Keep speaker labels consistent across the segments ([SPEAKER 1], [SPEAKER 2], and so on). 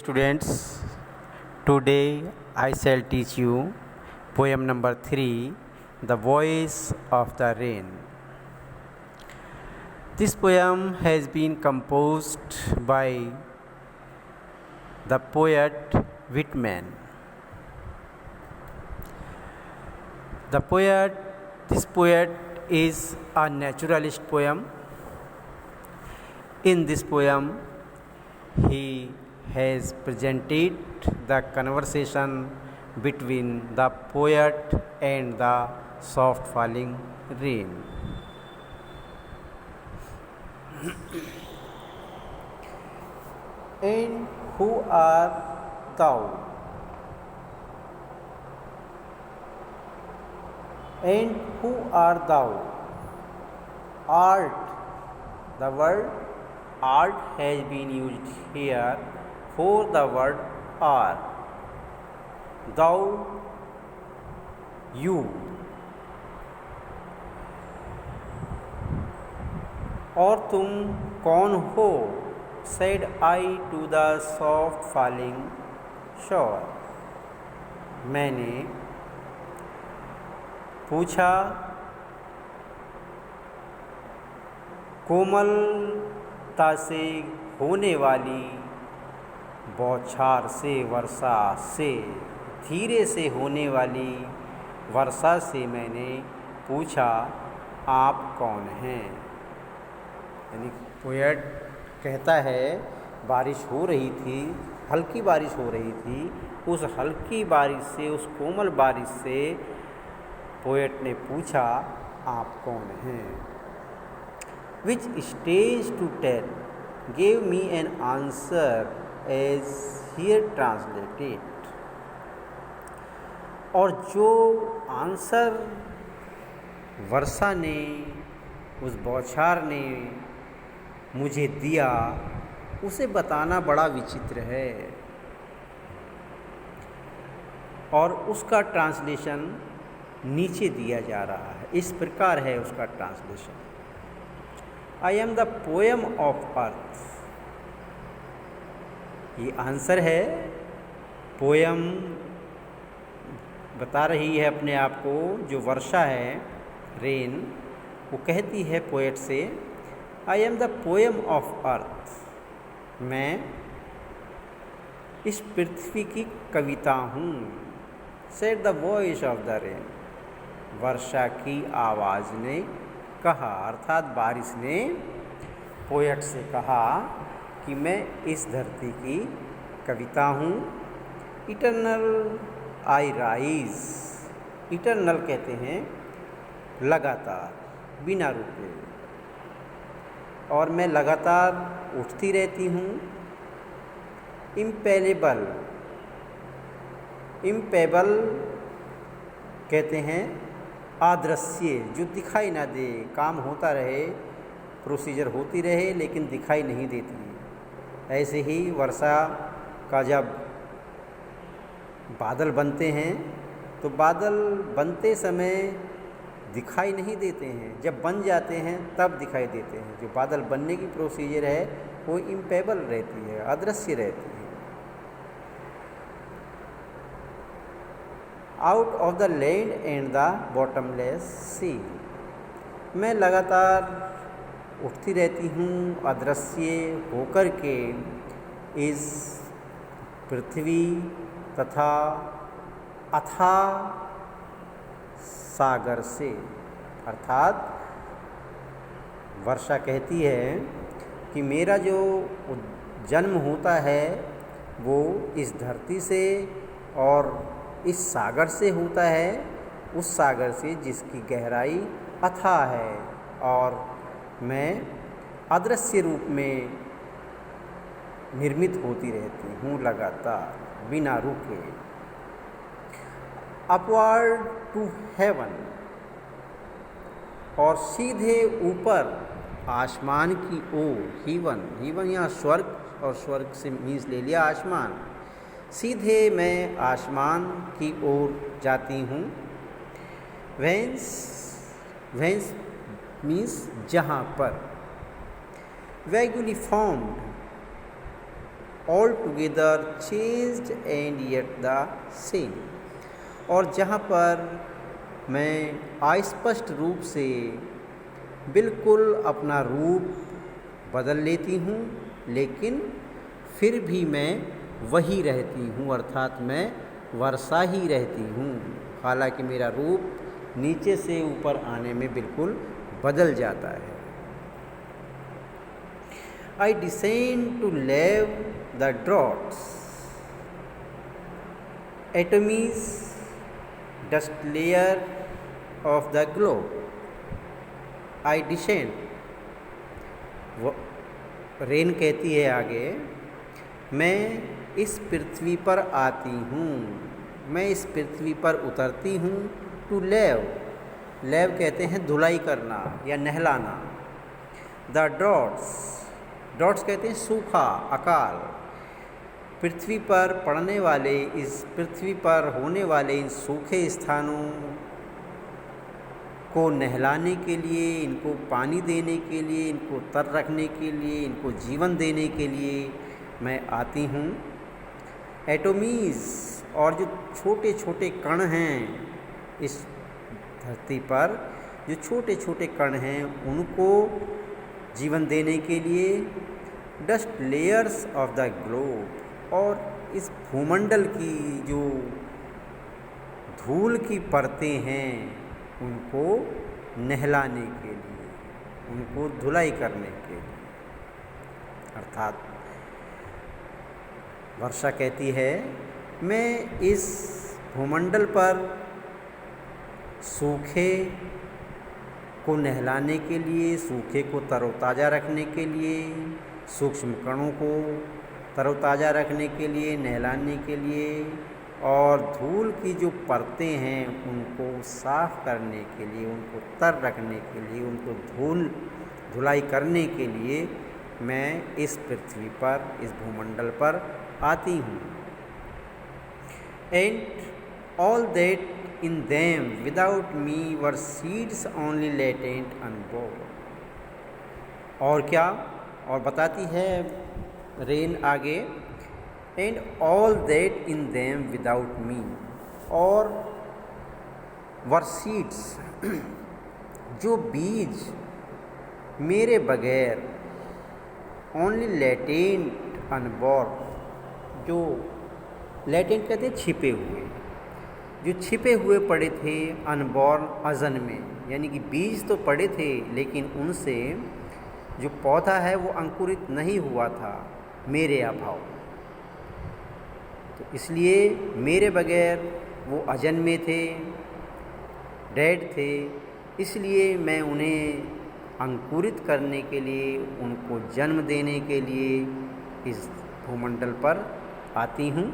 [SPEAKER 1] Students, today I shall teach you poem number 3, The Voice of the Rain. This poem has been composed by the poet Whitman. This poet is a naturalist poem. In this poem, he has presented the conversation between the poet and the soft falling rain. And who art thou? And who art thou? Art. The word art has been used here for the word are. Thou, you. और तुम कौन हो? said I to the soft falling shore. मैंने पूछा कोमलता से होने वाली बौछार से, वर्षा से, धीरे से होने वाली वर्षा से मैंने पूछा आप कौन हैं। यानी पोएट कहता है बारिश हो रही थी, हल्की बारिश हो रही थी, उस हल्की बारिश से, उस कोमल बारिश से पोएट ने पूछा आप कौन हैं। Which stays to tell gave me an answer as here translated. और जो आंसर वर्षा ने, उस बौछार ने मुझे दिया, उसे बताना बड़ा विचित्र है। और उसका ट्रांसलेशन नीचे दिया जा रहा है। इस प्रकार है उसका translation. I am the poem of earth. ये आंसर है। पोयम बता रही है अपने आप को, जो वर्षा है, रेन, वो कहती है पोएट से I am the poem of earth. मैं इस पृथ्वी की कविता हूँ। said the voice of the rain. वर्षा की आवाज़ ने कहा, अर्थात बारिश ने पोएट से कहा कि मैं इस धरती की कविता हूँ। इटर्नल आई राइज। इटर्नल कहते हैं लगातार, बिना रुके। और मैं लगातार उठती रहती हूँ। इम्पेलेबल। इम्पेबल कहते हैं अदृश्य, जो दिखाई ना दे, काम होता रहे, प्रोसीजर होती रहे लेकिन दिखाई नहीं देती। ऐसे ही वर्षा का जब बादल बनते हैं तो बादल बनते समय दिखाई नहीं देते हैं, जब बन जाते हैं तब दिखाई देते हैं। जो बादल बनने की प्रोसीजर है वो इम्पेबल रहती है, अदृश्य रहती है। Out of the land and the bottomless sea. मैं लगातार उठती रहती हूँ अदृश्य होकर के इस पृथ्वी तथा अथाह सागर से। अर्थात वर्षा कहती है कि मेरा जो जन्म होता है वो इस धरती से और इस सागर से होता है, उस सागर से जिसकी गहराई अथाह है। और मैं अदृश्य रूप में निर्मित होती रहती हूँ लगातार, बिना रुके। Upward to heaven. और सीधे ऊपर आसमान की ओर। हीवन, हीवन यहाँ स्वर्ग, और स्वर्ग से मीन्स ले लिया आसमान। सीधे मैं आसमान की ओर जाती हूँ। वेंस, वेंस मीन्स जहाँ पर। Vaguely formed, all together changed and yet the same. और जहाँ पर मैं अस्पष्ट रूप से बिल्कुल अपना रूप बदल लेती हूँ, लेकिन फिर भी मैं वही रहती हूँ, अर्थात मैं वर्षा ही रहती हूँ, हालांकि मेरा रूप नीचे से ऊपर आने में बिल्कुल बदल जाता है। I descend to leave the draughts, atomies, dust layer of the globe. I descend, rain कहती है आगे, मैं इस पृथ्वी पर आती हूँ, मैं इस पृथ्वी पर उतरती हूँ। टू लेव, लेव कहते हैं धुलाई करना या नहलाना। द ड्रॉट्स, ड्रॉट्स कहते हैं सूखा, अकाल। पृथ्वी पर पड़ने वाले, इस पृथ्वी पर होने वाले इन सूखे स्थानों को नहलाने के लिए, इनको पानी देने के लिए, इनको तर रखने के लिए, इनको जीवन देने के लिए मैं आती हूँ। एटोमीज़, और जो छोटे छोटे कण हैं इस धरती पर, जो छोटे छोटे कण हैं उनको जीवन देने के लिए। Dust layers of the globe, और इस भूमंडल की जो धूल की परतें हैं उनको नहलाने के लिए, उनको धुलाई करने के लिए। अर्थात वर्षा कहती है, मैं इस भूमंडल पर सूखे को नहलाने के लिए, सूखे को तरोताज़ा रखने के लिए, सूक्ष्म कणों को तरोताज़ा रखने के लिए, नहलाने के लिए, और धूल की जो परतें हैं उनको साफ़ करने के लिए, उनको तर रखने के लिए, उनको धुलाई करने के लिए मैं इस पृथ्वी पर, इस भूमंडल पर आती हूँ। And all that in them without me were seeds only latent unborn. और क्या, और बताती है रेन आगे, and all that in them without me, और वर सीड्स, जो बीज मेरे बगैर, ओनली लेटेंट अनबोर्न, जो लेटेंट कहते हैं छिपे हुए, जो छिपे हुए पड़े थे अनबॉर्न, अजन में, यानी कि बीज तो पड़े थे लेकिन उनसे जो पौधा है वो अंकुरित नहीं हुआ था मेरे अभाव। तो इसलिए मेरे बगैर वो अजन में थे, डेड थे, इसलिए मैं उन्हें अंकुरित करने के लिए, उनको जन्म देने के लिए इस भूमंडल पर आती हूँ।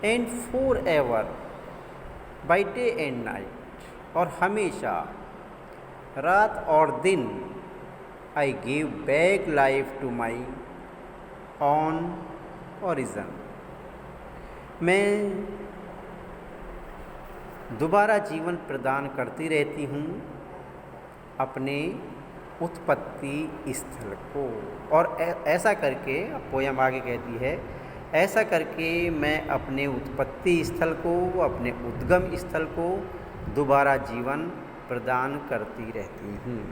[SPEAKER 1] And forever, by day and night, और हमेशा रात और दिन, I give back life to my own origin, मैं दोबारा जीवन प्रदान करती रहती हूँ अपने उत्पत्ति स्थल को। और ऐसा करके, पोयम आगे कहती है, ऐसा करके मैं अपने उत्पत्ति स्थल को, अपने उद्गम स्थल को दोबारा जीवन प्रदान करती रहती हूँ।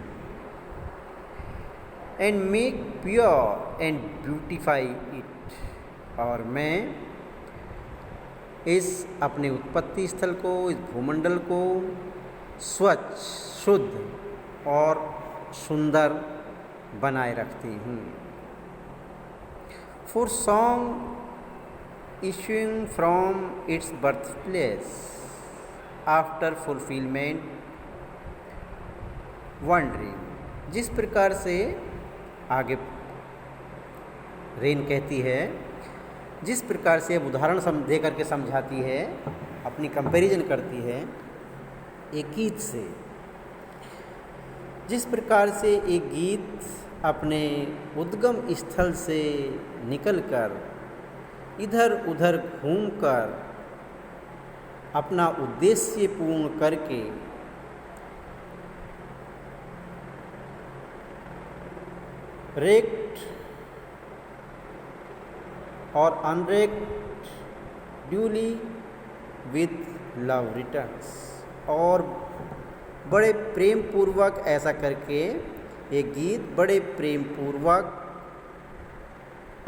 [SPEAKER 1] And make pure and beautify it, और मैं इस अपने उत्पत्ति स्थल को, इस भूमंडल को स्वच्छ, शुद्ध और सुंदर बनाए रखती हूँ। For song issuing from its birth place after fulfilment one dream, जिस प्रकार से आगे रेन कहती है, जिस प्रकार से अब उदाहरण दे करके समझाती है, अपनी कंपैरिजन करती है एक गीत से। जिस प्रकार से एक गीत अपने उद्गम स्थल से निकलकर इधर उधर घूमकर अपना उद्देश्य पूर्ण करके रेक्ट और unwrapped duly with love returns। और बड़े प्रेम पूर्वक ऐसा करके ये गीत बड़े प्रेम पूर्वक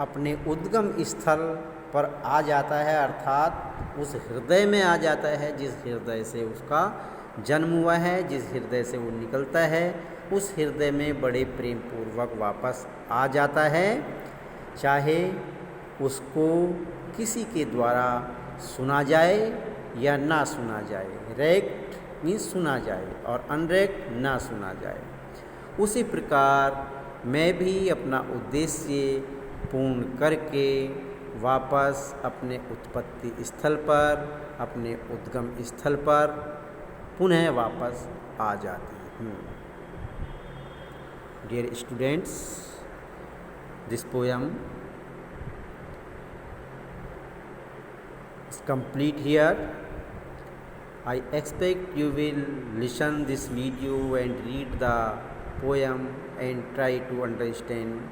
[SPEAKER 1] अपने उद्गम स्थल पर आ जाता है, अर्थात उस हृदय में आ जाता है जिस हृदय से उसका जन्म हुआ है, जिस हृदय से वो निकलता है, उस हृदय में बड़े प्रेम पूर्वक वापस आ जाता है, चाहे उसको किसी के द्वारा सुना जाए या ना सुना जाए। रेक्ट मीन्स सुना जाए और अनरेक्ट ना सुना जाए। उसी प्रकार मैं भी अपना उद्देश्य पूर्ण करके वापस अपने उत्पत्ति स्थल पर, अपने उद्गम स्थल पर पुनः वापस आ जाती हूँ। Dear students, this poem is complete here. I expect you will listen this video and read the poem and try to understand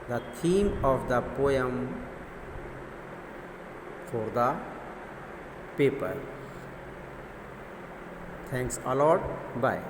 [SPEAKER 1] the theme of the poem for the paper. Thanks a lot. Bye.